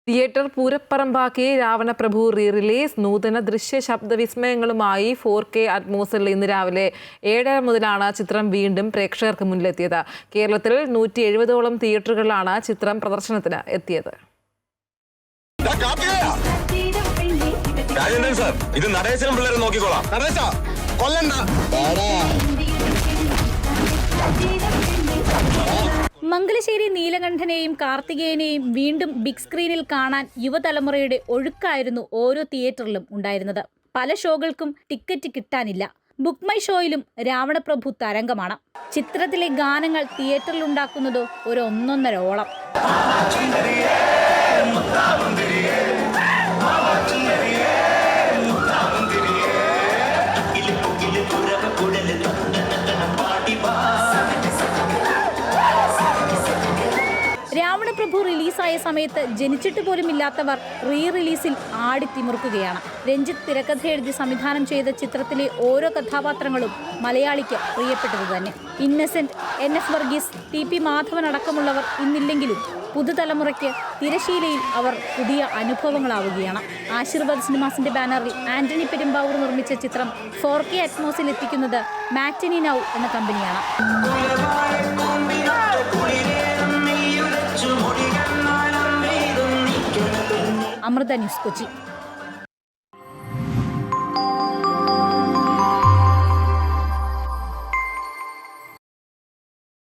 Theatre പൂരപ്പറമ്പാക്കി Ravanaprabhu release. നൂതന ദൃശ്യ ശബ്ദ വിസ്മയങ്ങളുമായി 4K അറ്റ്മോസിൽ ഇന്ന് രാവിലെ 7:30 മുതലാണ് ചിത്രം വീണ്ടും പ്രേക്ഷകർക്ക് മുന്നിലെത്തിയത്. കേരളത്തിൽ 170ഓളം തിയേറ്ററുകളിലാണ് ചിത്രം പ്രദർശനത്തിന് എത്തിയത്. ഇത് നടേശനും പിള്ളേരെ നോക്കിക്കോളാം. മംഗലശ്ശേരി നീലകണ്ഠനെയും കാർത്തികേയനെയും വീണ്ടും ബിഗ് സ്ക്രീനിൽ കാണാൻ യുവതലമുറയുടെ ഒഴുക്കായിരുന്നു ഓരോ തിയേറ്ററിലും ഉണ്ടായിരുന്നത്. പല ഷോകൾക്കും ടിക്കറ്റ് കിട്ടാനില്ല. ബുക്ക് മൈ ഷോയിലും രാവണപ്രഭു തരംഗമാണ്. ചിത്രത്തിലെ ഗാനങ്ങൾ തിയേറ്ററിലുണ്ടാക്കുന്നതോ ഒരു ഒന്നൊന്നര ഓളം. രാവണപ്രഭു റിലീസായ സമയത്ത് ജനിച്ചിട്ട് പോലും ഇല്ലാത്തവർ റിലീസിൽ ആടിത്തിമിർക്കുകയാണ്. രഞ്ജിത്ത് തിരക്കഥ എഴുതി സംവിധാനം ചെയ്ത ചിത്രത്തിലെ ഓരോ കഥാപാത്രങ്ങളും മലയാളിക്ക് പ്രിയപ്പെട്ടത് തന്നെ. ഇന്നസെന്റ്, NF വർഗീസ്, TP മാധവൻ അടക്കമുള്ളവർ ഇന്നില്ലെങ്കിലും പുതുതലമുറയ്ക്ക് തിരശീലയിൽ അവർ പുതിയ അനുഭവങ്ങളാവുകയാണ്. ആശീർവാദ് സിനിമാസിന്റെ ബാനറിൽ ആന്റണി പെരുമ്പാവൂർ നിർമ്മിച്ച ചിത്രം 4K അറ്റ്മോസിൽ എത്തിക്കുന്നത് മാറ്റിനി നൗ എന്ന കമ്പനിയാണ്. അമൃത ന്യൂസ്, കൊച്ചി.